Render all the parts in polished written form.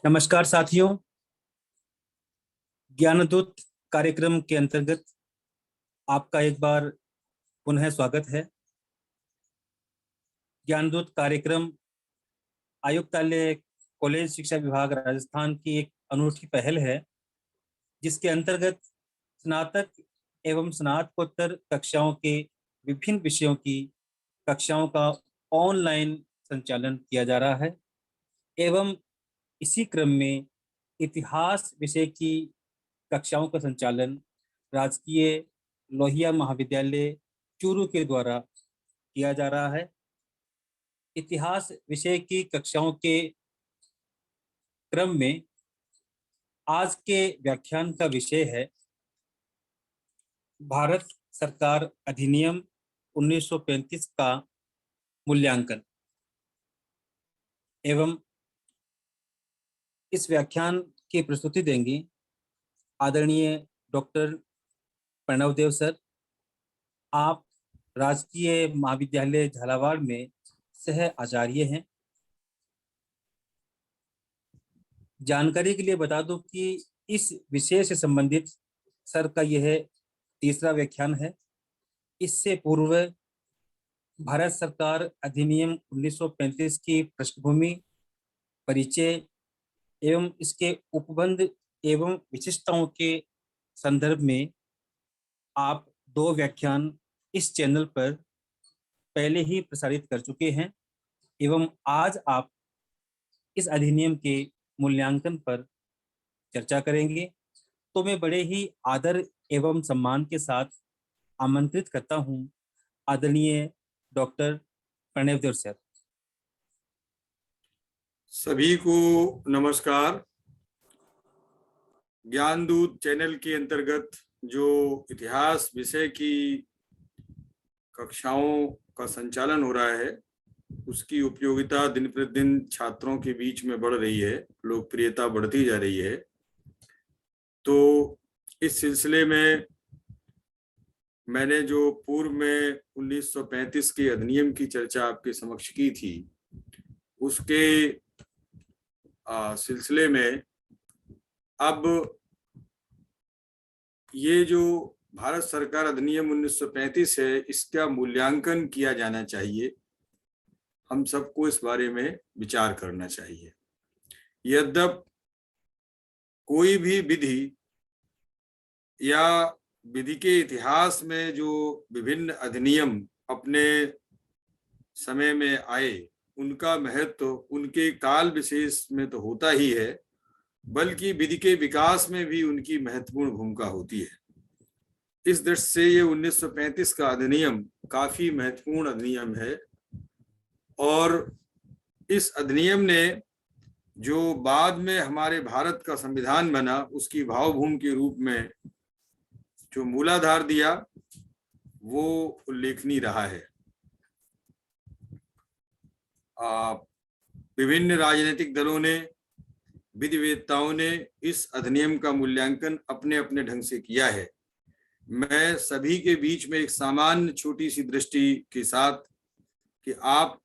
नमस्कार साथियों। ज्ञानदूत कार्यक्रम के अंतर्गत आपका एक बार पुनः स्वागत है। ज्ञानदूत कार्यक्रम आयुक्तालय कॉलेज शिक्षा विभाग राजस्थान की एक अनूठी पहल है, जिसके अंतर्गत स्नातक एवं स्नातकोत्तर कक्षाओं के विभिन्न विषयों की कक्षाओं का ऑनलाइन संचालन किया जा रहा है। एवं इसी क्रम में इतिहास विषय की कक्षाओं का संचालन राजकीय लोहिया महाविद्यालय चूरू के द्वारा किया जा रहा है। इतिहास विषय की कक्षाओं के क्रम में आज के व्याख्यान का विषय है भारत सरकार अधिनियम 1935 का मूल्यांकन। एवं इस व्याख्यान की प्रस्तुति देंगे आदरणीय डॉक्टर प्रणव देव सर। आप राजकीय महाविद्यालय झालावाड़ में सह आचार्य हैं। जानकारी के लिए बता दूं कि इस विषय से संबंधित सर का यह तीसरा व्याख्यान है। इससे पूर्व भारत सरकार अधिनियम 1935 की पृष्ठभूमि, परिचय एवं इसके उपबंध एवं विशिष्टताओं के संदर्भ में आप 2 व्याख्यान इस चैनल पर पहले ही प्रसारित कर चुके हैं। एवं आज आप इस अधिनियम के मूल्यांकन पर चर्चा करेंगे। तो मैं बड़े ही आदर एवं सम्मान के साथ आमंत्रित करता हूं आदरणीय डॉक्टर प्रणव देव सर। सभी को नमस्कार। ज्ञानदूत चैनल के अंतर्गत जो इतिहास विषय की कक्षाओं का संचालन हो रहा है, उसकी उपयोगिता दिन प्रतिदिन छात्रों के बीच में बढ़ रही है, लोकप्रियता बढ़ती जा रही है। तो इस सिलसिले में मैंने जो पूर्व में 1935 के अधिनियम की चर्चा आपके समक्ष की थी, उसके सिलसिले में अब ये जो भारत सरकार अधिनियम 1935 है, इसका मूल्यांकन किया जाना चाहिए। हम सबको इस बारे में विचार करना चाहिए। यद्यप कोई भी विधि या विधि के इतिहास में जो विभिन्न अधिनियम अपने समय में आए, उनका महत्व उनके काल विशेष में तो होता ही है, बल्कि विधि के विकास में भी उनकी महत्वपूर्ण भूमिका होती है। इस दृष्टि से ये 1935 का अधिनियम काफी महत्वपूर्ण अधिनियम है। और इस अधिनियम ने जो बाद में हमारे भारत का संविधान बना, उसकी भावभूमि के रूप में जो मूलाधार दिया, वो उल्लेखनीय रहा है। विभिन्न राजनीतिक दलों ने, विधिवेत्ताओं ने इस अधिनियम का मूल्यांकन अपने अपने ढंग से किया है। मैं सभी के बीच में एक सामान्य छोटी सी दृष्टि के साथ कि आप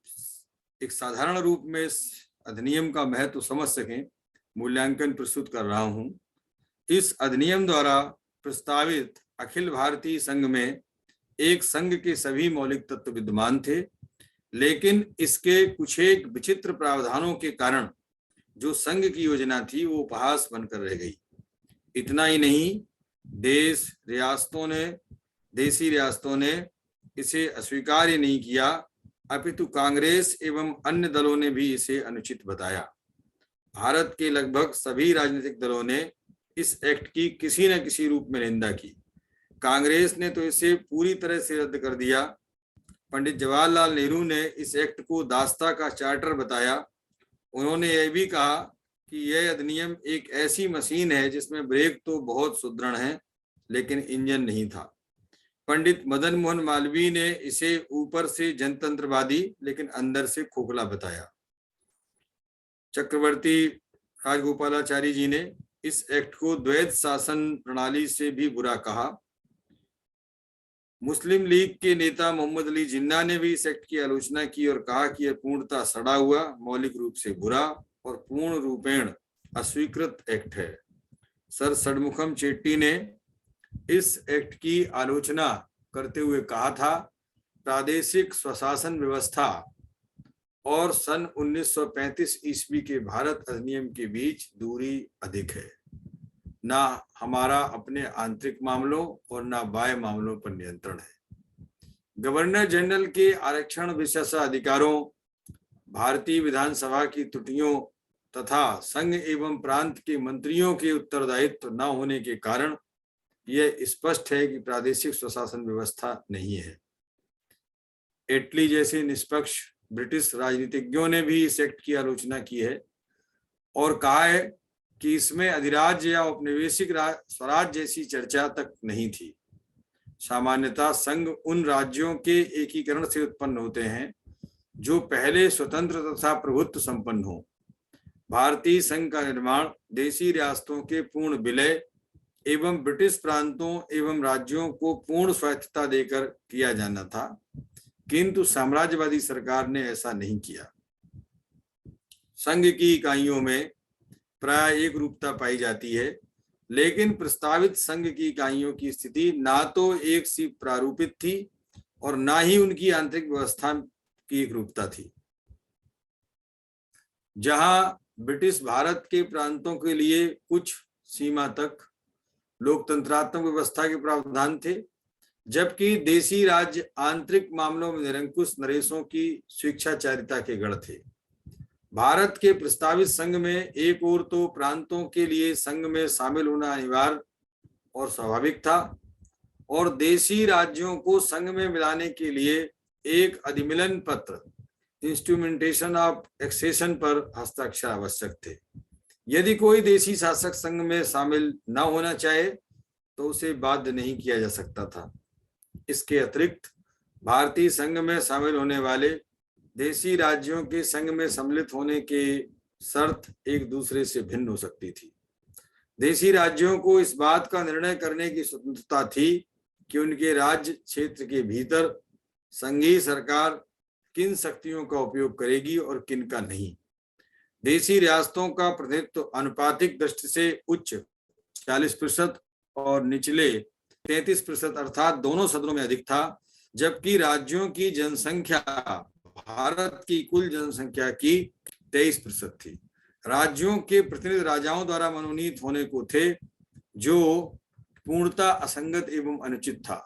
एक साधारण रूप में इस अधिनियम का महत्व समझ सकें, मूल्यांकन प्रस्तुत कर रहा हूं। इस अधिनियम द्वारा प्रस्तावित अखिल भारतीय संघ में एक संघ के सभी मौलिक तत्व विद्यमान थे, लेकिन इसके कुछ एक विचित्र प्रावधानों के कारण जो संघ की योजना थी वो उपहास बनकर रह गई। इतना ही नहीं, देसी रियासतों ने इसे अस्वीकार ही नहीं किया, अपितु कांग्रेस एवं अन्य दलों ने भी इसे अनुचित बताया। भारत के लगभग सभी राजनीतिक दलों ने इस एक्ट की किसी न किसी रूप में निंदा की। कांग्रेस ने तो इसे पूरी तरह से रद्द कर दिया। पंडित जवाहरलाल नेहरू ने इस एक्ट को दास्ता का चार्टर बताया। उन्होंने यह भी कहा कि यह अधिनियम एक ऐसी मशीन है जिसमें ब्रेक तो बहुत सुदृढ़ हैं, लेकिन इंजन नहीं था। पंडित मदन मोहन मालवीय ने इसे ऊपर से जनतंत्रवादी लेकिन अंदर से खोखला बताया। चक्रवर्ती राजगोपालाचारी जी ने इस एक्ट को द्वैध शासन प्रणाली से भी बुरा कहा। मुस्लिम लीग के नेता मोहम्मद अली जिन्ना ने भी इस एक्ट की आलोचना की और कहा कि यह पूर्णतः सड़ा हुआ, मौलिक रूप से बुरा और पूर्ण रूपेण अस्वीकृत एक्ट है। सर षणमुखम चेट्टी ने इस एक्ट की आलोचना करते हुए कहा था, प्रादेशिक स्वशासन व्यवस्था और सन 1935 ईस्वी के भारत अधिनियम के बीच दूरी अधिक है। ना हमारा अपने आंतरिक मामलों और ना बाह्य मामलों पर नियंत्रण है। गवर्नर जनरल के आरक्षण विशेषाधिकारों, भारतीय विधानसभा की त्रुटियों तथा संघ एवं प्रांत के मंत्रियों के उत्तरदायित्व न होने के कारण यह स्पष्ट है कि प्रादेशिक स्वशासन व्यवस्था नहीं है। एटली जैसे निष्पक्ष ब्रिटिश राजनीतिज्ञों ने भी इस एक्ट की आलोचना की है और कहा है कि इसमें अधिराज्य या औपनिवेशिक स्वराज जैसी चर्चा तक नहीं थी। सामान्यतः संघ उन राज्यों के एकीकरण से उत्पन्न होते हैं जो पहले स्वतंत्र तथा प्रभुत्व संपन्न हो। भारतीय संघ का निर्माण देशी रियासतों के पूर्ण विलय एवं ब्रिटिश प्रांतों एवं राज्यों को पूर्ण स्वायत्तता देकर किया जाना था, किंतु साम्राज्यवादी सरकार ने ऐसा नहीं किया। संघ की इकाइयों में प्राय एक रूपता पाई जाती है, लेकिन प्रस्तावित संघ की इकाइयों की स्थिति ना तो एक सी प्रारूपित थी और ना ही उनकी आंतरिक व्यवस्था की एक रूपता थी। जहां ब्रिटिश भारत के प्रांतों के लिए कुछ सीमा तक लोकतंत्रात्मक व्यवस्था के प्रावधान थे, जबकि देशी राज्य आंतरिक मामलों में निरंकुश नरेशों की स्वेच्छाचारिता के गढ़ थे। भारत के प्रस्तावित संघ में एक ओर तो प्रांतों के लिए संघ में शामिल होना अनिवार्य और स्वाभाविक था और देशी राज्यों को संघ में मिलाने के लिए एक अधिमिलन पत्र, इंस्ट्रूमेंटेशन ऑफ एक्सेशन पर हस्ताक्षर आवश्यक थे। यदि कोई देशी शासक संघ में शामिल न होना चाहे तो उसे बाध्य नहीं किया जा सकता था। इसके अतिरिक्त भारतीय संघ में शामिल होने वाले देशी राज्यों के संघ में सम्मिलित होने के शर्त एक दूसरे से भिन्न हो सकती थी। देशी राज्यों को इस बात का निर्णय करने की स्वतंत्रता थी कि उनके राज्य क्षेत्र के भीतर संघीय सरकार किन शक्तियों का उपयोग करेगी और किन का नहीं। देशी रियासतों का प्रतिनिधित्व अनुपातिक दृष्टि से उच्च 40% और निचले 33% अर्थात दोनों सदनों में अधिक था, जबकि राज्यों की जनसंख्या भारत की कुल जनसंख्या की 23% थी। राज्यों के प्रतिनिधि राजाओं द्वारा मनोनीत होने को थे, जो पूर्णतः असंगत एवं अनुचित था।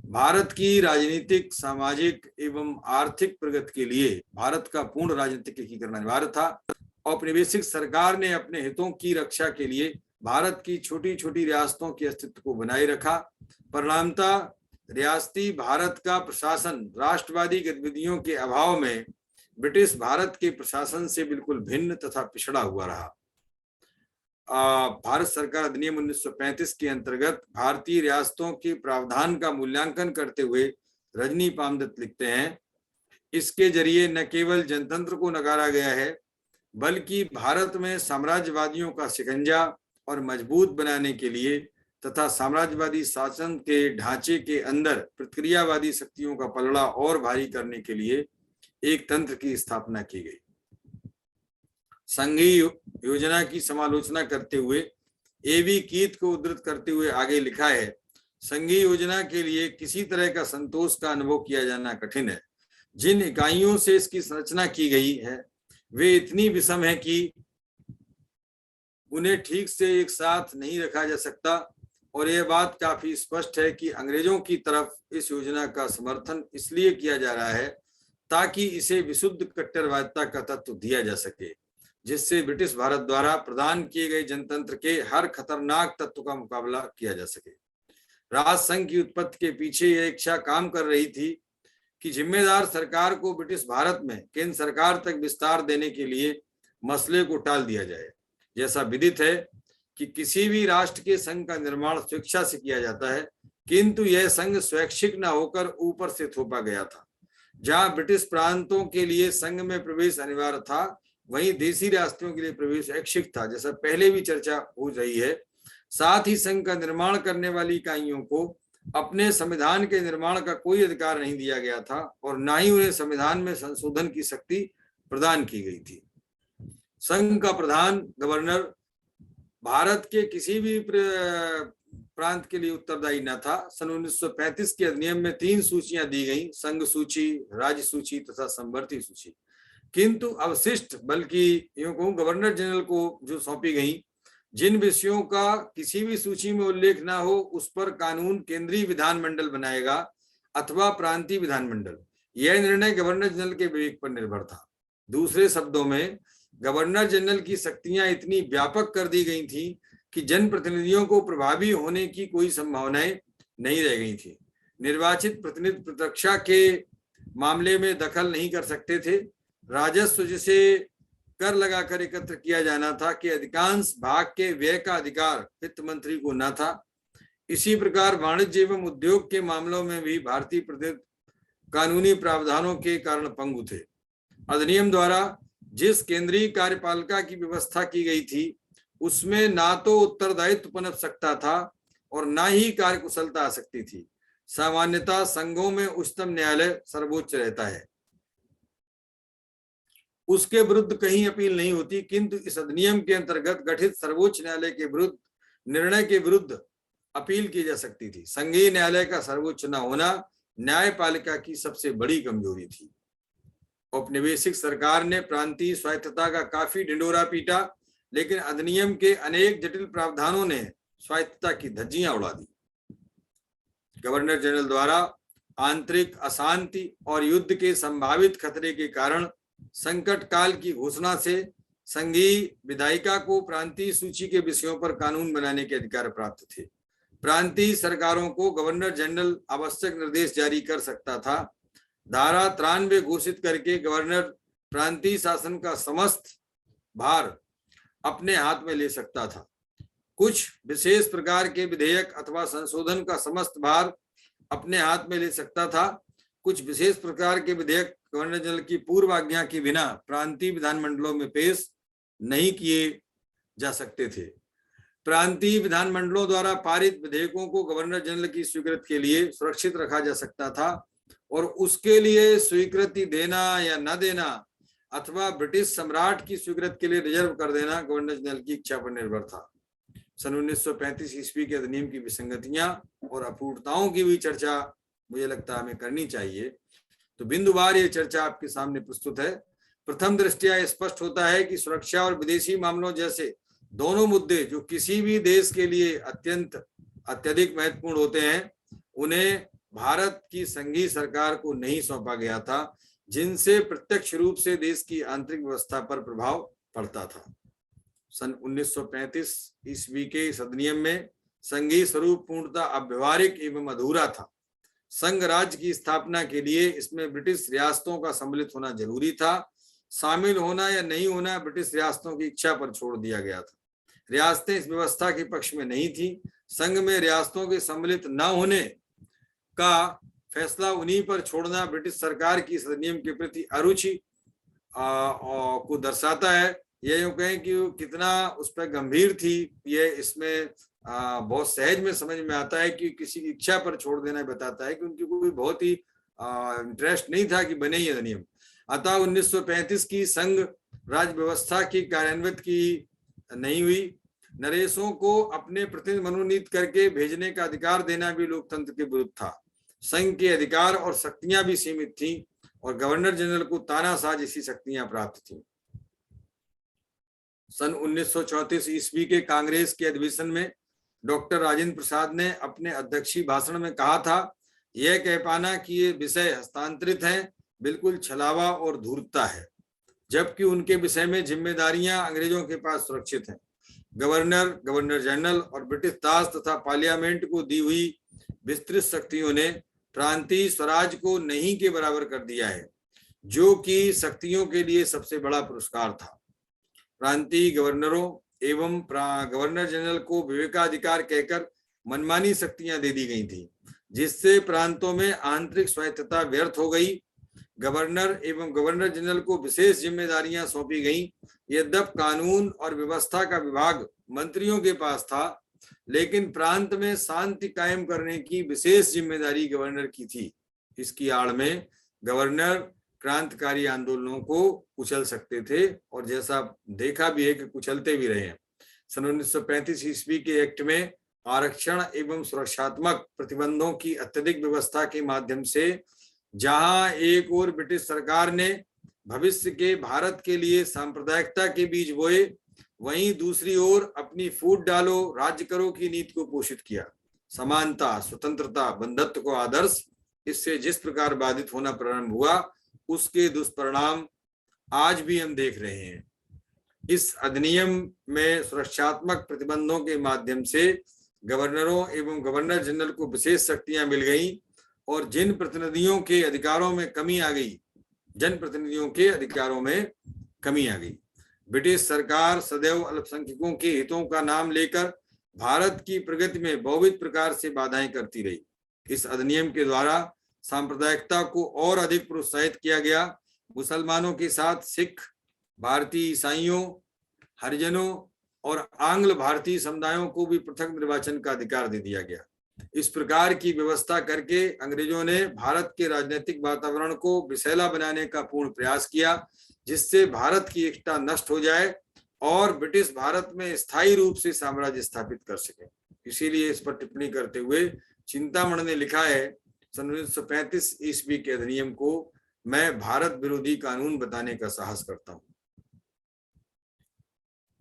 भारत की राजनीतिक, सामाजिक एवं आर्थिक प्रगति के लिए भारत का पूर्ण राजनीतिक एकीकरण अनिवार्य था। औपनिवेशिक सरकार ने अपने हितों की रक्षा के लिए भारत की छोटी छोटी रियासतों के अस्तित्व को बनाए रखा। परिणामतः रियासती भारत का प्रशासन राष्ट्रवादी गतिविधियों के अभाव में ब्रिटिश भारत के प्रशासन से बिल्कुल भिन्न तथा पिछड़ा हुआ रहा। भारत सरकार अधिनियम 1935 के अंतर्गत भारतीय रियासतों के प्रावधान का मूल्यांकन करते हुए रजनी पामदत्त लिखते हैं, इसके जरिए न केवल जनतंत्र को नकारा गया है, बल्कि भारत में साम्राज्यवादियों का शिकंजा और मजबूत बनाने के लिए तथा साम्राज्यवादी शासन के ढांचे के अंदर प्रतिक्रियावादी शक्तियों का पलड़ा और भारी करने के लिए एक तंत्र की स्थापना की गई। संघीय योजना की समालोचना करते हुए एवी कीथ को उद्धृत करते हुए आगे लिखा है, संघीय योजना के लिए किसी तरह का संतोष का अनुभव किया जाना कठिन है। जिन इकाइयों से इसकी संरचना की गई है वे इतनी विषम है कि उन्हें ठीक से एक साथ नहीं रखा जा सकता और यह बात काफी स्पष्ट है कि अंग्रेजों की तरफ इस योजना का समर्थन इसलिए किया जा रहा है ताकि इसे विशुद्ध कट्टरवादिता का तत्व दिया जा सके, जिससे ब्रिटिश भारत द्वारा प्रदान किए गए जनतंत्र के हर खतरनाक तत्व का मुकाबला किया जा सके। राजसंघ की उत्पत्ति के पीछे यह इच्छा काम कर रही थी कि जिम्मेदार सरकार को ब्रिटिश भारत में केंद्र सरकार तक विस्तार देने के लिए मसले को टाल दिया जाए। जैसा विदित है कि किसी भी राष्ट्र के संघ का निर्माण स्वेच्छा से किया जाता है, किंतु यह संघ स्वैच्छिक न होकर ऊपर से थोपा गया था। जहां ब्रिटिश प्रांतों के लिए संघ में प्रवेश अनिवार्य था, वहीं देशी रियासतों के लिए प्रवेश ऐच्छिक था, जैसा पहले भी चर्चा हो रही है। साथ ही संघ का निर्माण करने वाली इकाइयों को अपने संविधान के निर्माण का कोई अधिकार नहीं दिया गया था और न ही उन्हें संविधान में संशोधन की शक्ति प्रदान की गई थी। संघ का प्रधान गवर्नर भारत के किसी भी प्रांत के लिए उत्तरदायी न था। सन 1935 के अधिनियम में 3 सूचियां दी गई, संघ सूची, राज्य सूची तथा समवर्ती सूची। किंतु अवशिष्ट, बल्कि यूं कहूं गवर्नर जनरल को जो सौंपी गई, जिन विषयों का किसी भी सूची में उल्लेख ना हो उस पर कानून केंद्रीय विधानमंडल बनाएगा अथवा प्रांतीय विधानमंडल। यह निर्णय गवर्नर जनरल के विवेक पर निर्भर था। दूसरे शब्दों में गवर्नर जनरल की शक्तियां इतनी व्यापक कर दी गई थी कि जनप्रतिनिधियों को प्रभावी होने की कोई संभावनाएं नहीं रह गई थी। निर्वाचित प्रतिनिधि प्रत्यक्षा के मामले में दखल नहीं कर सकते थे। राजस्व जिसे कर लगाकर एकत्र किया जाना था कि अधिकांश भाग के व्यय का अधिकार वित्त मंत्री को न था। इसी प्रकार वाणिज्य एवं उद्योग के मामलों में भी भारतीय प्रतिनिधि कानूनी प्रावधानों के कारण पंगु थे। अधिनियम द्वारा जिस केंद्रीय कार्यपालिका की व्यवस्था की गई थी उसमें ना तो उत्तरदायित्व पनप सकता था और ना ही कार्यकुशलता आ सकती थी। सामान्यतः संघों में उच्चतम न्यायालय सर्वोच्च रहता है, उसके विरुद्ध कहीं अपील नहीं होती, किंतु इस अधिनियम के अंतर्गत गठित सर्वोच्च न्यायालय के विरुद्ध निर्णय के विरुद्ध अपील की जा सकती थी। संघीय न्यायालय का सर्वोच्च न होना न्यायपालिका की सबसे बड़ी कमजोरी थी। औपनिवेशिक सरकार ने प्रांतीय स्वायत्तता का काफी ढिंढोरा पीटा, लेकिन अधिनियम के अनेक जटिल प्रावधानों ने स्वायत्तता की धज्जियां उड़ा दी। गवर्नर जनरल द्वारा आंतरिक अशांति और युद्ध के संभावित खतरे के कारण संकट काल की घोषणा से संघीय विधायिका को प्रांतीय सूची के विषयों पर कानून बनाने के अधिकार प्राप्त थे। प्रांतीय सरकारों को गवर्नर जनरल आवश्यक निर्देश जारी कर सकता था। धारा 93 घोषित करके गवर्नर प्रांतीय शासन का समस्त भार अपने हाथ में ले सकता था। कुछ विशेष प्रकार के विधेयक अथवा संशोधन का समस्त भार अपने हाथ में ले सकता था। कुछ विशेष प्रकार के विधेयक गवर्नर जनरल की पूर्व आज्ञा के बिना प्रांतीय विधानमंडलों में पेश नहीं किए जा सकते थे। प्रांतीय विधानमंडलों द्वारा पारित विधेयकों को गवर्नर जनरल की स्वीकृति के लिए सुरक्षित रखा जा सकता था और उसके लिए स्वीकृति देना या न देना अथवा ब्रिटिश सम्राट की स्वीकृति के लिए रिजर्व कर देना गवर्नर जनरल की इच्छा पर निर्भर था। सन 1935 ईस्वी के अधिनियम की विसंगतियां और अपूर्णताओं की भी चर्चा मुझे लगता है हमें करनी चाहिए। तो बिंदुवार ये चर्चा आपके सामने प्रस्तुत है। प्रथम दृष्टया स्पष्ट होता है कि सुरक्षा और विदेशी मामलों जैसे दोनों मुद्दे जो किसी भी देश के लिए अत्यधिक महत्वपूर्ण होते हैं, उन्हें भारत की संघीय सरकार को नहीं सौंपा गया था, जिनसे प्रत्यक्ष रूप से देश की आंतरिक व्यवस्था पर प्रभाव पड़ता था। सन 1935 ईस्वी के इस अधिनियम में संघीय स्वरूप पूर्णतः अव्यवहारिक एवं अधूरा था। संघ राज्य की स्थापना के लिए इसमें ब्रिटिश रियासतों का सम्मिलित होना जरूरी था। शामिल होना या नहीं होना ब्रिटिश रियासतों की इच्छा पर छोड़ दिया गया था। रियासतें इस व्यवस्था के पक्ष में नहीं थी। संघ में रियासतों के सम्मिलित न होने का फैसला उन्हीं पर छोड़ना ब्रिटिश सरकार की इस अधिनियम के प्रति अरुचि को दर्शाता है। यह यूं कहें कि कितना उस पर गंभीर थी, ये इसमें बहुत सहज में समझ में आता है कि किसी की इच्छा पर छोड़ देना बताता है कि उनकी कोई बहुत ही इंटरेस्ट नहीं था कि बने ये अधिनियम। अतः 1935 की संघ राज्य व्यवस्था की कार्यान्वित की नहीं हुई। नरेशों को अपने प्रतिनिधि मनोनीत करके भेजने का अधिकार देना भी लोकतंत्र के विरुद्ध था। संघ के अधिकार और शक्तियां भी सीमित थी और गवर्नर जनरल को तानाशाह जैसी शक्तियां प्राप्त थी। सन 1934 ईस्वी के कांग्रेस के अधिवेशन में डॉक्टर राजेंद्र प्रसाद ने अपने अध्यक्षीय भाषण में कहा था, यह कह पाना कि ये विषय हस्तांतरित हैं बिल्कुल छलावा और धूर्तता है, जबकि उनके विषय में जिम्मेदारियां अंग्रेजों के पास सुरक्षित हैं। गवर्नर, गवर्नर जनरल और ब्रिटिश दास तथा पार्लियामेंट को दी हुई विस्तृत शक्तियों ने प्रांतीय स्वराज को नहीं के बराबर कर दिया है, जो कि शक्तियों के लिए सबसे बड़ा पुरस्कार था। प्रांतीय गवर्नरों एवं गवर्नर जनरल को विवेकाधिकार कहकर मनमानी शक्तियां दे दी गई थी, जिससे प्रांतों में आंतरिक स्वायत्तता व्यर्थ हो गई। गवर्नर एवं गवर्नर जनरल को विशेष जिम्मेदारियां सौंपी गईं। यद्यपि कानून और व्यवस्था का विभाग मंत्रियों के पास था, लेकिन प्रांत में शांति कायम करने की विशेष जिम्मेदारी गवर्नर की थी। इसकी आड़ में गवर्नर क्रांतिकारी आंदोलनों को कुचल सकते थे और जैसा देखा भी है कि कुचलते भी रहे हैं। सन 1935 ईस्वी के एक्ट में आरक्षण एवं सुरक्षात्मक प्रतिबंधों की अत्यधिक व्यवस्था के माध्यम से जहां एक ओर ब्रिटिश सरकार ने भविष्य के भारत के लिए सांप्रदायिकता के बीज बोए, वहीं दूसरी ओर अपनी फूट डालो राज्य करो की नीति को पोषित किया। समानता, स्वतंत्रता, बंधुत्व को आदर्श इससे जिस प्रकार बाधित होना प्रारंभ हुआ, उसके दुष्परिणाम आज भी हम देख रहे हैं। इस अधिनियम में सुरक्षात्मक प्रतिबंधों के माध्यम से गवर्नरों एवं गवर्नर जनरल को विशेष शक्तियां मिल गई और जनप्रतिनिधियों के अधिकारों में कमी आ गई। ब्रिटिश सरकार सदैव अल्पसंख्यकों के हितों का नाम लेकर भारत की प्रगति में बहुविध प्रकार से बाधाएं करती रही। इस अधिनियम के द्वारा सांप्रदायिकता को और अधिक प्रोत्साहित किया गया। मुसलमानों के साथ सिख, भारतीय ईसाइयों, हरिजनों और आंग्ल भारतीय समुदायों को भी पृथक निर्वाचन का अधिकार दे दिया गया। इस प्रकार की व्यवस्था करके अंग्रेजों ने भारत के राजनीतिक वातावरण को विषैला बनाने का पूर्ण प्रयास किया, जिससे भारत की एकता नष्ट हो जाए और ब्रिटिश भारत में स्थायी रूप से साम्राज्य स्थापित कर सके। इसीलिए इस पर टिप्पणी करते हुए चिंतामणि ने लिखा है, सन 1935 ईस्वी के अधिनियम को मैं भारत विरोधी कानून बताने का साहस करता हूं।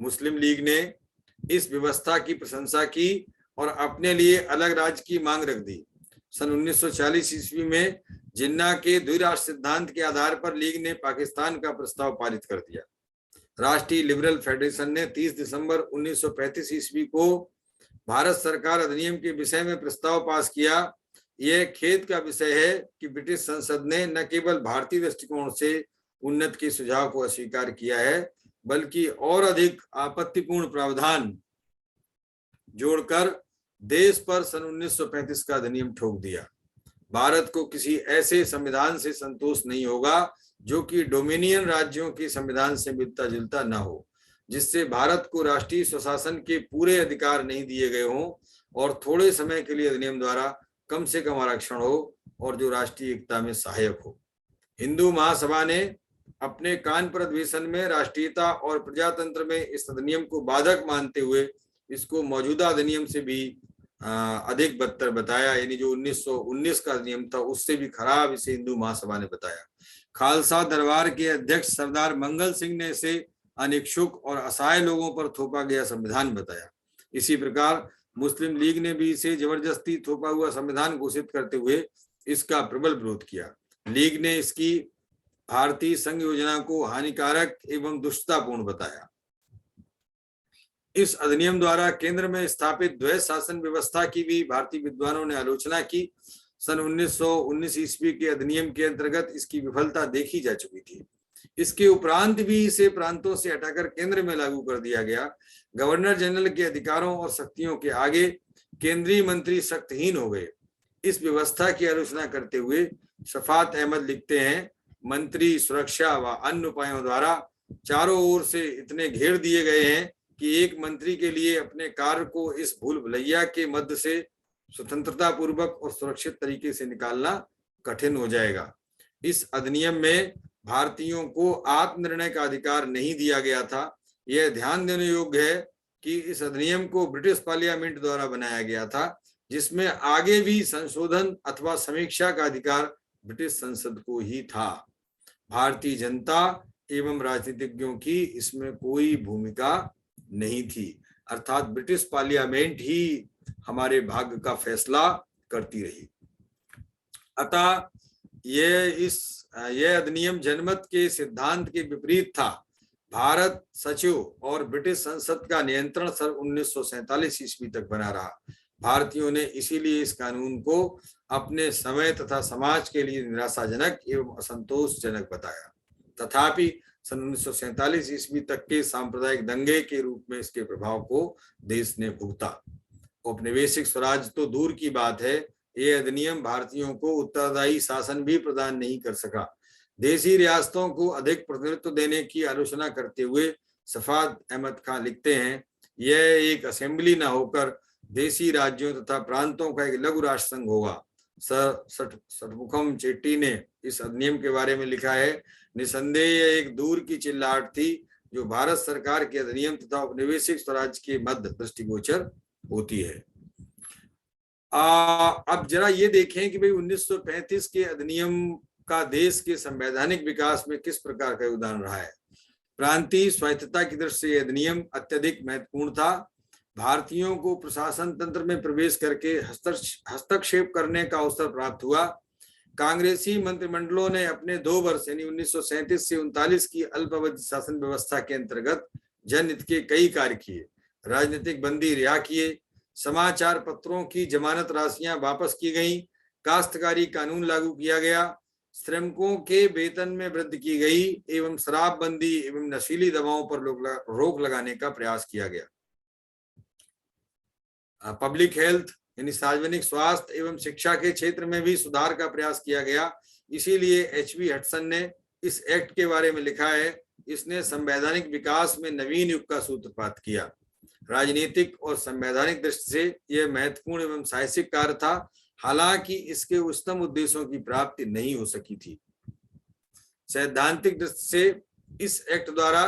मुस्लिम लीग ने इस व्यवस्था की प्रशंसा की और अपने लिए अलग राज्य की मांग रख दी। सन 1940 ईस्वी में जिन्ना के द्विराष्ट्र सिद्धांत के आधार पर लीग ने पाकिस्तान का प्रस्ताव पारित कर दिया। राष्ट्रीय लिबरल फेडरेशन ने 30 दिसंबर 1935 ईस्वी को भारत सरकार अधिनियम के विषय में प्रस्ताव पास किया। यह खेद का विषय है कि ब्रिटिश संसद ने न केवल भारतीय दृष्टिकोण से उन्नत के सुझाव को अस्वीकार किया है, बल्कि और अधिक आपत्तिपूर्ण प्रावधान जोड़कर देश पर सन 1935 का अधिनियम ठोक दिया। भारत को किसी ऐसे संविधान से संतोष नहीं होगा जो कि डोमिनियन राज्यों के संविधान से मिलता जुलता न हो, जिससे भारत को राष्ट्रीय स्वशासन के पूरे अधिकार नहीं दिए गए हों और थोड़े समय के लिए अधिनियम द्वारा कम से कम आरक्षण हो और जो राष्ट्रीय एकता में सहायक हो। हिंदू महासभा ने अपने कानपुर अधिवेशन में राष्ट्रीयता और प्रजातंत्र में इस अधिनियम को बाधक मानते हुए इसको मौजूदा अधिनियम से भी अधिक बदतर बताया, यानी जो 1919 का अधिनियम था उससे भी खराब इसे हिंदू महासभा ने बताया। खालसा दरबार के अध्यक्ष सरदार मंगल सिंह ने इसे अनिच्छुक और असहाय लोगों पर थोपा गया संविधान बताया। इसी प्रकार मुस्लिम लीग ने भी इसे जबरदस्ती थोपा हुआ संविधान घोषित करते हुए इसका प्रबल विरोध किया। लीग ने इसकी भारतीय संघ योजना को हानिकारक एवं दुष्टतापूर्ण बताया। इस अधिनियम द्वारा केंद्र में स्थापित द्वैध शासन व्यवस्था की भी भारतीय विद्वानों ने आलोचना की। सन 1919 ईस्वी के अधिनियम के अंतर्गत इसकी विफलता देखी जा चुकी थी। इसके उपरांत भी इसे प्रांतों से हटाकर केंद्र में लागू कर दिया गया। गवर्नर जनरल के अधिकारों और शक्तियों के आगे केंद्रीय मंत्री शक्तिहीन हो गए। इस व्यवस्था की आलोचना करते हुए शफात अहमद लिखते हैं, मंत्री सुरक्षा व अन्य उपायों द्वारा चारों ओर से इतने घेर दिए गए हैं कि एक मंत्री के लिए अपने कार्य को इस भूल भुलैया के मध्य से स्वतंत्रता पूर्वक और सुरक्षित तरीके से निकालना कठिन हो जाएगा। इस अधिनियम में भारतीयों को आत्मनिर्णय का अधिकार नहीं दिया गया था। यह ध्यान देने योग्य है कि इस अधिनियम को ब्रिटिश पार्लियामेंट द्वारा बनाया गया था, जिसमें आगे भी संशोधन अथवा समीक्षा का अधिकार ब्रिटिश संसद को ही था। भारतीय जनता एवं राजनीतिज्ञों की इसमें कोई भूमिका नहीं थी, अर्थात ब्रिटिश पार्लियामेंट ही हमारे भाग्य का फैसला करती रही। अतः यह अधिनियम जनमत के सिद्धांत के विपरीत था। भारत सचिव और ब्रिटिश संसद का नियंत्रण सन 1947 ईस्वी तक बना रहा। भारतीयों ने इसीलिए इस कानून को अपने समय तथा समाज के लिए निराशाजनक एवं असंतोषजनक बताया। तथापि सन 1947 ईस्वी तक के सांप्रदायिक दंगे के रूप में इसके प्रभाव को देश ने भुगता। औपनिवेशिक स्वराज तो दूर की बात है, यह अधिनियम भारतीयों को उत्तरदायी शासन भी प्रदान नहीं कर सका। देशी रियासतों को अधिक प्रतिनिधित्व देने की आलोचना करते हुए शफात अहमद खान लिखते हैं, यह एक असेंबली न होकर देशी राज्यों तथा प्रांतों का एक लघु राष्ट्र संघ होगा। सर सटमुखम चेट्टी ने इस अधिनियम के बारे में लिखा है, निसंदेह यह एक दूर की चिल्लाहट थी जो भारत सरकार के अधिनियम तथा औपनिवेशिक स्वराज के मध्य दृष्टिगोचर होती है। अब जरा ये देखें कि भाई 1935 के अधिनियम का देश के संवैधानिक विकास में किस प्रकार का योगदान रहा है। प्रांतीय स्वायत्तता की दृष्टि से अधिनियम अत्यधिक महत्वपूर्ण था। भारतीयों को प्रशासन तंत्र में प्रवेश करके हस्तक्षेप करने का अवसर प्राप्त हुआ। कांग्रेसी मंत्रिमंडलों ने अपने 2 वर्ष यानी 1937 से 39 की अल्पावधि शासन व्यवस्था के अंतर्गत जनहित के कई कार्य किए। राजनीतिक बंदी रिहा किए, समाचार पत्रों की जमानत राशियां वापस की गईं, काश्तकारी कानून लागू किया गया, श्रमिकों के वेतन में वृद्धि की गई एवं शराबबंदी एवं नशीली दवाओं पर रोक लगाने का प्रयास किया गया। पब्लिक हेल्थ यानी सार्वजनिक स्वास्थ्य एवं शिक्षा के क्षेत्र में भी सुधार का प्रयास किया गया। इसीलिए एच.बी. हडसन ने इस एक्ट के बारे में लिखा है, इसने संवैधानिक विकास में नवीन युग का सूत्रपात किया। राजनीतिक और संवैधानिक दृष्टि से यह महत्वपूर्ण एवं साहसिक कार्य था, हालांकि इसके उच्चतम उद्देश्यों की प्राप्ति नहीं हो सकी थी। सैद्धांतिक दृष्टि से इस एक्ट द्वारा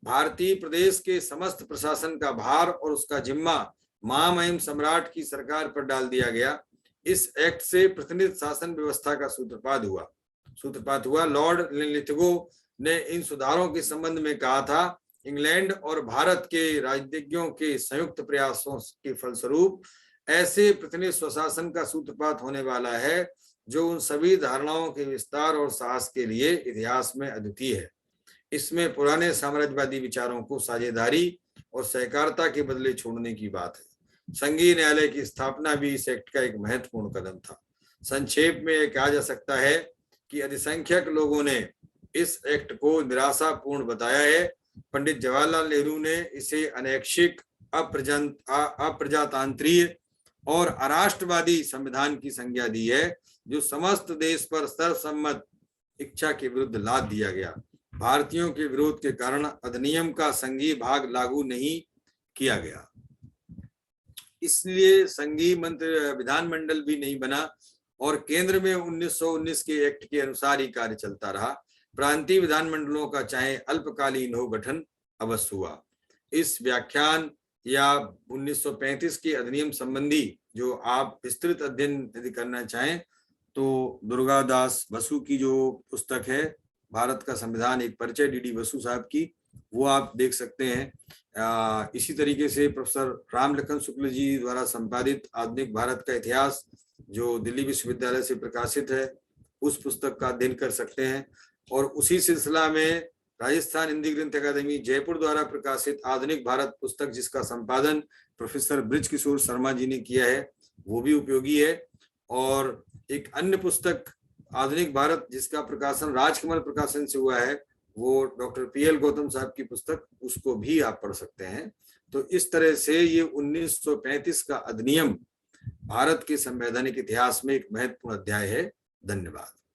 भारतीय प्रदेश के समस्त प्रशासन का भार और उसका जिम्मा महामहिम सम्राट की सरकार पर डाल दिया गया। इस एक्ट से प्रतिनिधि शासन व्यवस्था का सूत्रपात हुआ। लॉर्ड लिथगो ने इन सुधारों के संबंध में कहा था, इंग्लैंड और भारत के राजनीतिज्ञों के संयुक्त प्रयासों के फलस्वरूप ऐसे प्रतिनिधि स्वशासन का सूत्रपात होने वाला है जो उन सभी धारणाओं के विस्तार और साहस के लिए इतिहास में अद्वितीय है। इसमें पुराने साम्राज्यवादी विचारों को साझेदारी और सहकारिता के बदले छोड़ने की बात है। संघीय न्यायालय की स्थापना भी इस एक्ट का एक महत्वपूर्ण कदम था। संक्षेप में यह कहा जा सकता है कि अधिसंख्यक लोगों ने इस एक्ट को निराशापूर्ण बताया है। पंडित जवाहरलाल नेहरू ने इसे अनैच्छिक, अप्रजातांत्रिक और अराष्ट्रवादी संविधान की संज्ञा दी है, जो समस्त देश पर सर्वसम्मत इच्छा के विरुद्ध लाद दिया गया। भारतीयों के विरोध के कारण अधिनियम का संघीय भाग लागू नहीं किया गया, इसलिए संघीय विधानमंडल भी नहीं बना और केंद्र में 1919 के एक्ट के अनुसार ही कार्य चलता रहा। प्रांतीय विधानमंडलों का चाहे अल्पकालीन हो गठन अवश्य हुआ। इस व्याख्यान या 1935 के अधिनियम संबंधी जो आप विस्तृत अध्ययन यदि करना चाहें तो दुर्गादास बसु की जो पुस्तक है भारत का संविधान एक परिचय, डी.डी. बसु साहब की, वो आप देख सकते हैं। इसी तरीके से प्रोफेसर रामलखन शुक्ल जी द्वारा संपादित आधुनिक भारत का इतिहास जो दिल्ली विश्वविद्यालय से प्रकाशित है, उस पुस्तक का अध्ययन कर सकते हैं। और उसी सिलसिला में राजस्थान हिंदी ग्रंथ अकादमी जयपुर द्वारा प्रकाशित आधुनिक भारत पुस्तक, जिसका संपादन प्रोफेसर बृज किशोर शर्मा जी ने किया है, वो भी उपयोगी है। और एक अन्य पुस्तक आधुनिक भारत जिसका प्रकाशन राजकमल प्रकाशन से हुआ है, वो डॉक्टर पी.एल. गौतम साहब की पुस्तक, उसको भी आप पढ़ सकते हैं। तो इस तरह से ये 1935 का अधिनियम भारत के संवैधानिक इतिहास में एक महत्वपूर्ण अध्याय है। धन्यवाद।